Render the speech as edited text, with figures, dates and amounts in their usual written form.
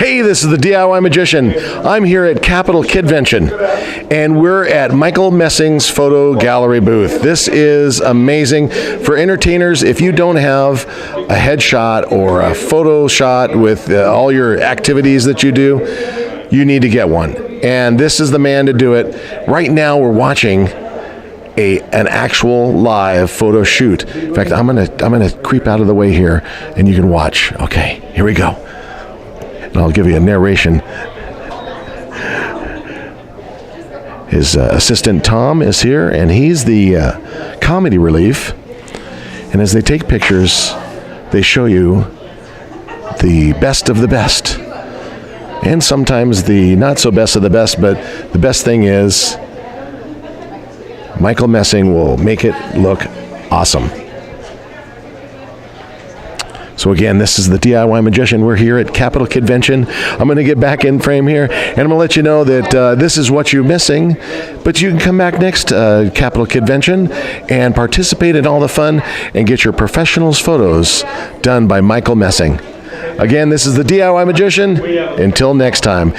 Hey, this is the DIY Magician. I'm here at Kapital Kidvention, and we're at Michael Messing's photo gallery booth. This is amazing. For entertainers, if you don't have a headshot or a photo shot with all your activities that you do, you need to get one. And this is the man to do it. Right now, we're watching an actual live photo shoot. In fact, I'm gonna creep out of the way here, and you can watch. Okay, here we go. And I'll give you a narration. His assistant Tom is here, and he's the comedy relief. And as they take pictures, they show you the best of the best. And sometimes the not so best of the best, but the best thing is Michael Messing will make it look awesome. So again, this is the DIY Magician. We're here at Kapital Kidvention. I'm going to get back in frame here, and I'm going to let you know that this is what you're missing, but you can come back next Kapital Kidvention and participate in all the fun and get your professionals photos done by Michael Messing. Again, this is the DIY Magician. Until next time.